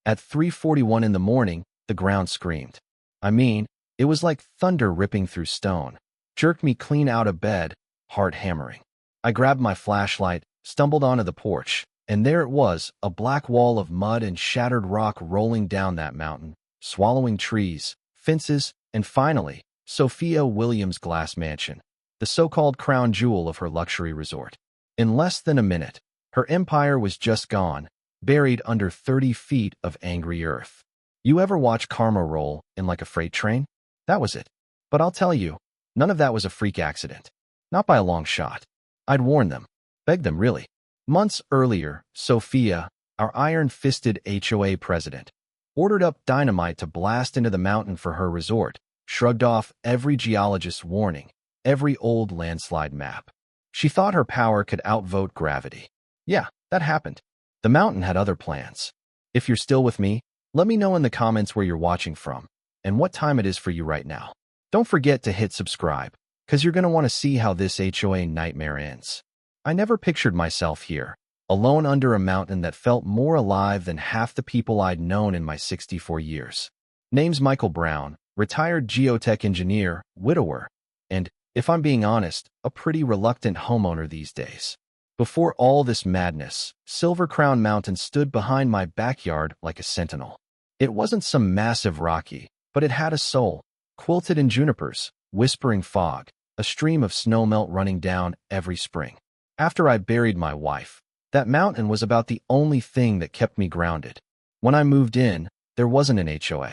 At 3:41 in the morning, the ground screamed. I mean, it was like thunder ripping through stone. Jerked me clean out of bed, heart hammering. I grabbed my flashlight, stumbled onto the porch, and there it was, a black wall of mud and shattered rock rolling down that mountain, swallowing trees, fences, and finally, Sophia Williams' glass mansion, the so-called crown jewel of her luxury resort. In less than a minute, her empire was just gone, buried under 30 feet of angry earth. You ever watch karma roll in like a freight train? That was it. But I'll tell you, none of that was a freak accident. Not by a long shot. I'd warned them. Begged them, really. Months earlier, Sophia, our iron-fisted HOA president, ordered up dynamite to blast into the mountain for her resort, shrugged off every geologist's warning, every old landslide map. She thought her power could outvote gravity. Yeah, that happened. The mountain had other plans. If you're still with me, let me know in the comments where you're watching from and what time it is for you right now. Don't forget to hit subscribe, because you're going to want to see how this HOA nightmare ends. I never pictured myself here, alone under a mountain that felt more alive than half the people I'd known in my 64 years. Name's Michael Brown, retired geotech engineer, widower, and, if I'm being honest, a pretty reluctant homeowner these days. Before all this madness, Silver Crown Mountain stood behind my backyard like a sentinel. It wasn't some massive rocky, but it had a soul, quilted in junipers, whispering fog, a stream of snowmelt running down every spring. After I buried my wife, that mountain was about the only thing that kept me grounded. When I moved in, there wasn't an HOA.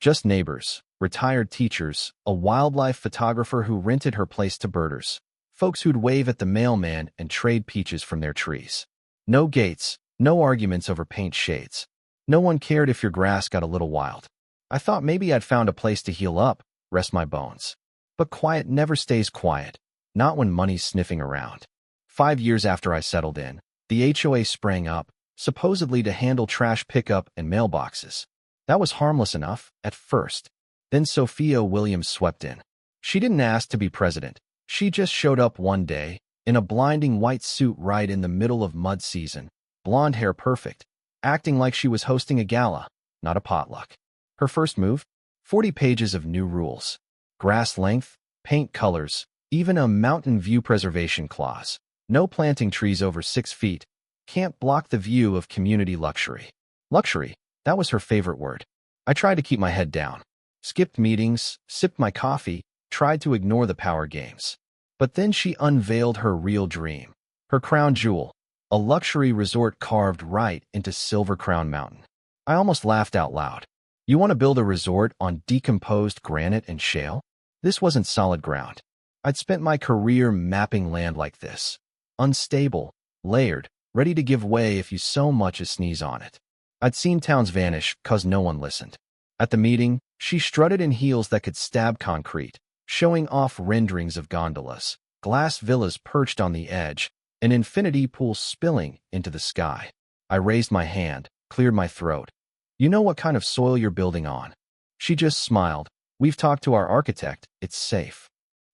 Just neighbors, retired teachers, a wildlife photographer who rented her place to birders, folks who'd wave at the mailman and trade peaches from their trees. No gates, no arguments over paint shades. No one cared if your grass got a little wild. I thought maybe I'd found a place to heal up, rest my bones. But quiet never stays quiet, not when money's sniffing around. 5 years after I settled in, the HOA sprang up, supposedly to handle trash pickup and mailboxes. That was harmless enough, at first. Then Sophia Williams swept in. She didn't ask to be president. She just showed up one day, in a blinding white suit right in the middle of mud season, blonde hair perfect, acting like she was hosting a gala, not a potluck. Her first move? 40 pages of new rules. Grass length, paint colors, even a mountain view preservation clause. No planting trees over 6 feet. Can't block the view of community luxury. Luxury, that was her favorite word. I tried to keep my head down. Skipped meetings, sipped my coffee, tried to ignore the power games. But then she unveiled her real dream. Her crown jewel, a luxury resort carved right into Silver Crown Mountain. I almost laughed out loud. You want to build a resort on decomposed granite and shale? This wasn't solid ground. I'd spent my career mapping land like this. Unstable, layered, ready to give way if you so much as sneeze on it. I'd seen towns vanish 'cause no one listened. At the meeting, she strutted in heels that could stab concrete, showing off renderings of gondolas, glass villas perched on the edge, an infinity pool spilling into the sky. I raised my hand, cleared my throat. You know what kind of soil you're building on. She just smiled. We've talked to our architect, it's safe.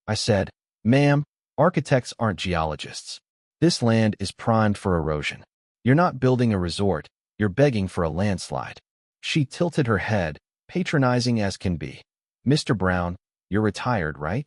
I said, ma'am, architects aren't geologists. This land is primed for erosion. You're not building a resort, you're begging for a landslide. She tilted her head, patronizing as can be. Mr. Brown, you're retired, right?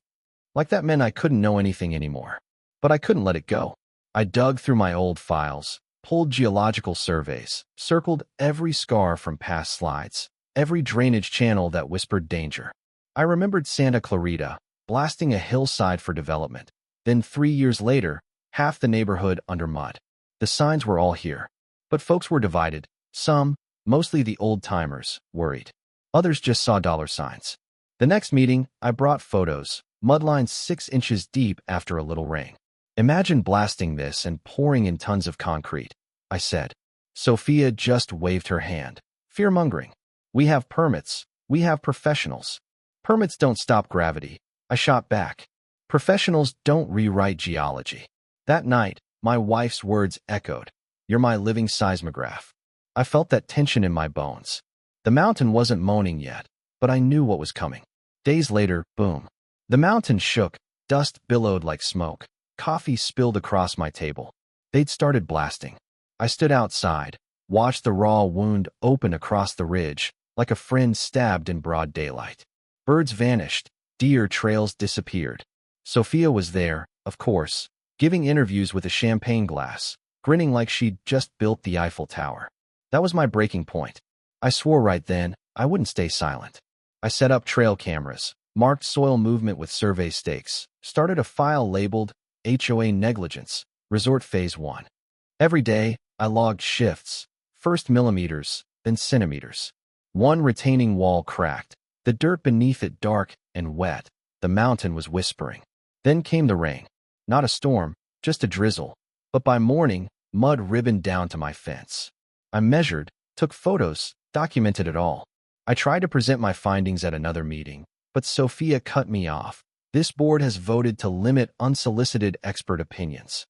Like that meant I couldn't know anything anymore. But I couldn't let it go. I dug through my old files, pulled geological surveys, circled every scar from past slides, every drainage channel that whispered danger. I remembered Santa Clarita, blasting a hillside for development. Then 3 years later, half the neighborhood under mud. The signs were all here. But folks were divided. Some, mostly the old-timers, worried. Others just saw dollar signs. The next meeting, I brought photos, mudlines 6 inches deep after a little rain. Imagine blasting this and pouring in tons of concrete, I said. Sophia just waved her hand. Fear-mongering. We have permits. We have professionals. Permits don't stop gravity. I shot back. Professionals don't rewrite geology. That night, my wife's words echoed. You're my living seismograph. I felt that tension in my bones. The mountain wasn't moaning yet, but I knew what was coming. Days later, boom. The mountain shook, dust billowed like smoke, coffee spilled across my table. They'd started blasting. I stood outside, watched the raw wound open across the ridge, like a friend stabbed in broad daylight. Birds vanished, deer trails disappeared. Sophia was there, of course, giving interviews with a champagne glass, grinning like she'd just built the Eiffel Tower. That was my breaking point. I swore right then I wouldn't stay silent. I set up trail cameras, marked soil movement with survey stakes, started a file labeled HOA Negligence, Resort Phase 1. Every day, I logged shifts, first millimeters, then centimeters. One retaining wall cracked, the dirt beneath it dark and wet. The mountain was whispering. Then came the rain. Not a storm, just a drizzle. But by morning, mud ribboned down to my fence. I measured, took photos, documented it all. I tried to present my findings at another meeting, but Sophia cut me off. This board has voted to limit unsolicited expert opinions.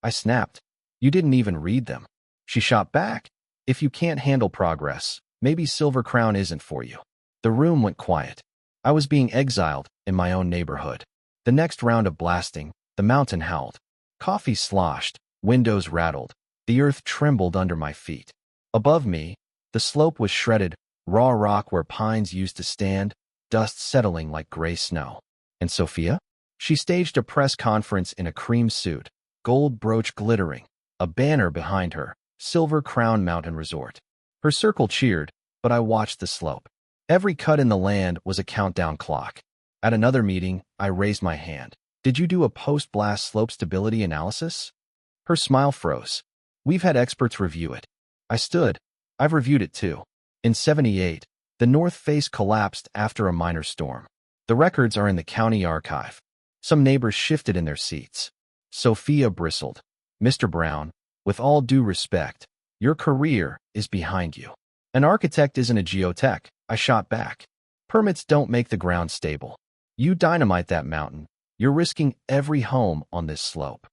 I snapped. You didn't even read them. She shot back. If you can't handle progress, maybe Silver Crown isn't for you. The room went quiet. I was being exiled in my own neighborhood. The next round of blasting, the mountain howled. Coffee sloshed, windows rattled. The earth trembled under my feet. Above me, the slope was shredded, raw rock where pines used to stand, dust settling like gray snow. And Sophia? She staged a press conference in a cream suit, gold brooch glittering, a banner behind her, Silver Crown Mountain Resort. Her circle cheered, but I watched the slope. Every cut in the land was a countdown clock. At another meeting, I raised my hand. Did you do a post-blast slope stability analysis? Her smile froze. We've had experts review it. I stood. I've reviewed it too. In '78, the north face collapsed after a minor storm. The records are in the county archive. Some neighbors shifted in their seats. Sophia bristled. Mr. Brown, with all due respect, your career is behind you. An architect isn't a geotech, I shot back. Permits don't make the ground stable. You dynamite that mountain, you're risking every home on this slope.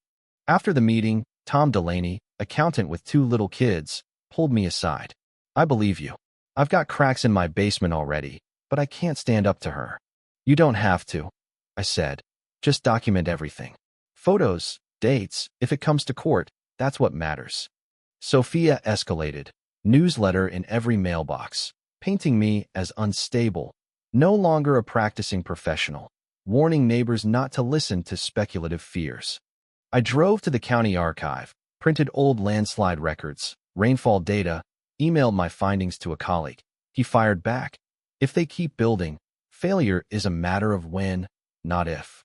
After the meeting, Tom Delaney, accountant with 2 little kids, pulled me aside. I believe you. I've got cracks in my basement already, but I can't stand up to her. You don't have to, I said. Just document everything. Photos, dates, if it comes to court, that's what matters. Sophia escalated. Newsletter in every mailbox, painting me as unstable, no longer a practicing professional, warning neighbors not to listen to speculative fears. I drove to the county archive, printed old landslide records, rainfall data, emailed my findings to a colleague. He fired back. If they keep building, failure is a matter of when, not if.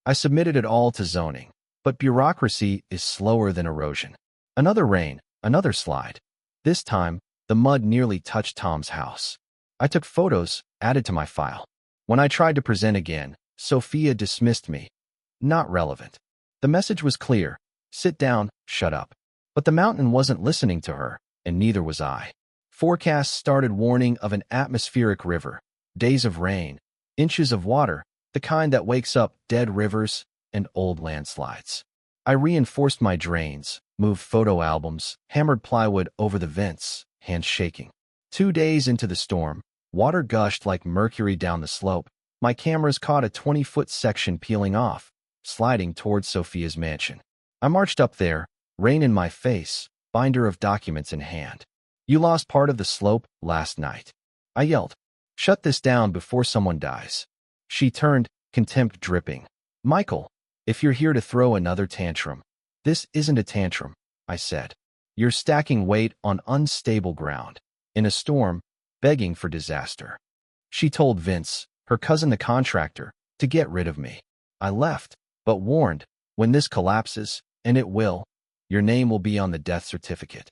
I submitted it all to zoning, but bureaucracy is slower than erosion. Another rain, another slide. This time, the mud nearly touched Tom's house. I took photos, added to my file. When I tried to present again, Sophia dismissed me. Not relevant. The message was clear. Sit down, shut up. But the mountain wasn't listening to her, and neither was I. Forecasts started warning of an atmospheric river, days of rain, inches of water, the kind that wakes up dead rivers and old landslides. I reinforced my drains, moved photo albums, hammered plywood over the vents, hands shaking. 2 days into the storm, water gushed like mercury down the slope. My cameras caught a 20-foot section peeling off, sliding towards Sophia's mansion. I marched up there, rain in my face, binder of documents in hand. You lost part of the slope last night. I yelled. Shut this down before someone dies. She turned, contempt dripping. Michael, if you're here to throw another tantrum, this isn't a tantrum, I said. You're stacking weight on unstable ground. In a storm, begging for disaster. She told Vince, her cousin the contractor, to get rid of me. I left, but warned, when this collapses, and it will, your name will be on the death certificate.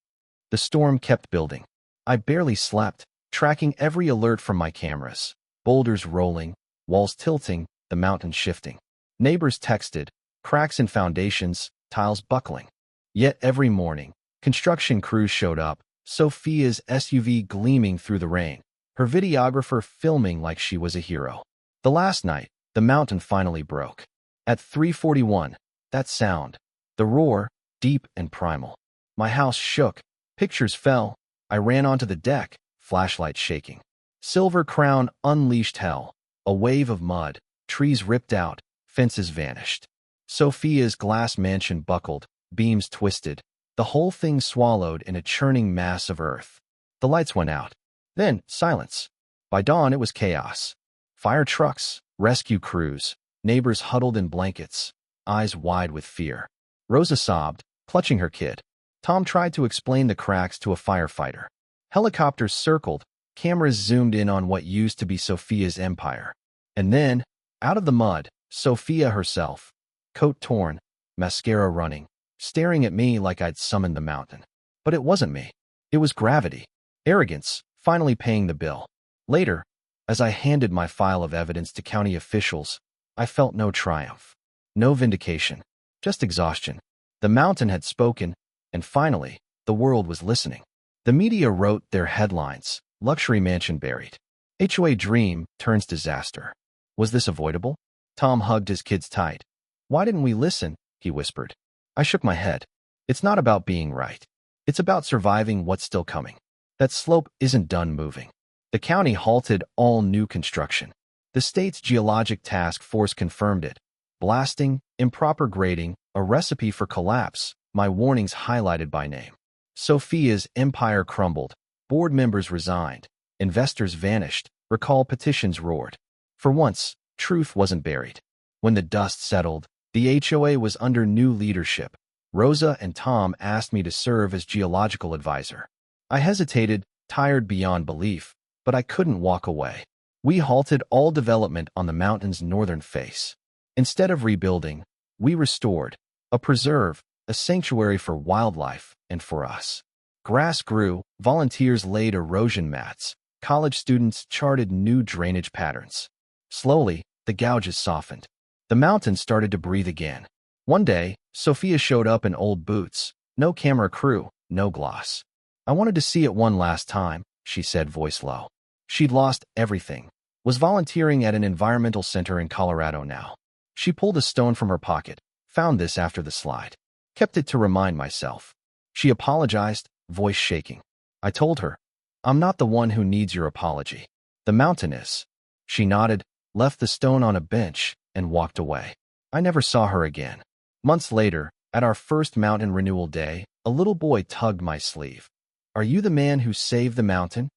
The storm kept building. I barely slept, tracking every alert from my cameras. Boulders rolling, walls tilting, the mountain shifting. Neighbors texted, cracks in foundations, tiles buckling. Yet every morning, construction crews showed up, Sophia's SUV gleaming through the rain, her videographer filming like she was a hero. The last night, the mountain finally broke. At 3:41, that sound, the roar, deep and primal. My house shook, pictures fell. I ran onto the deck, flashlight shaking. Silver Crown unleashed hell, a wave of mud, trees ripped out, fences vanished. Sophia's glass mansion buckled, beams twisted, the whole thing swallowed in a churning mass of earth. The lights went out. Then, silence. By dawn, it was chaos. Fire trucks, rescue crews, neighbors huddled in blankets, eyes wide with fear. Rosa sobbed, clutching her kid. Tom tried to explain the cracks to a firefighter. Helicopters circled, cameras zoomed in on what used to be Sophia's empire. And then, out of the mud, Sophia herself, coat torn, mascara running, staring at me like I'd summoned the mountain. But it wasn't me. It was gravity. Arrogance, finally paying the bill. Later, as I handed my file of evidence to county officials, I felt no triumph, no vindication, just exhaustion. The mountain had spoken, and finally, the world was listening. The media wrote their headlines, luxury mansion buried. HOA dream turns disaster. Was this avoidable? Tom hugged his kids tight. Why didn't we listen? He whispered. I shook my head. It's not about being right. It's about surviving what's still coming. That slope isn't done moving. The county halted all new construction. The state's geologic task force confirmed it. Blasting, improper grading, a recipe for collapse, my warnings highlighted by name. Sophia's empire crumbled. Board members resigned. Investors vanished. Recall petitions roared. For once, truth wasn't buried. When the dust settled, the HOA was under new leadership. Rosa and Tom asked me to serve as geological advisor. I hesitated, tired beyond belief, but I couldn't walk away. We halted all development on the mountain's northern face. Instead of rebuilding, we restored, a preserve, a sanctuary for wildlife and for us. Grass grew, volunteers laid erosion mats, college students charted new drainage patterns. Slowly, the gouges softened. The mountain started to breathe again. One day, Sophia showed up in old boots, no camera crew, no gloss. I wanted to see it one last time, she said, voice low. She'd lost everything, was volunteering at an environmental center in Colorado now. She pulled a stone from her pocket, found this after the slide, kept it to remind myself. She apologized, voice shaking. I told her, I'm not the one who needs your apology. The mountain is. She nodded, left the stone on a bench, and walked away. I never saw her again. Months later, at our first mountain renewal day, a little boy tugged my sleeve. Are you the man who saved the mountain?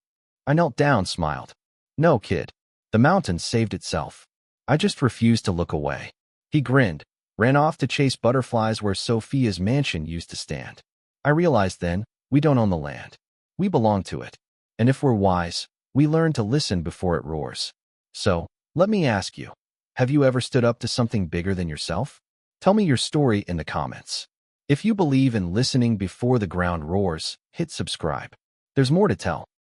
I knelt down, smiled. No, kid. The mountain saved itself. I just refused to look away. He grinned, ran off to chase butterflies where Sophia's mansion used to stand. I realized then, we don't own the land. We belong to it. And if we're wise, we learn to listen before it roars. So, let me ask you, have you ever stood up to something bigger than yourself? Tell me your story in the comments. If you believe in listening before the ground roars, hit subscribe. There's more to tell.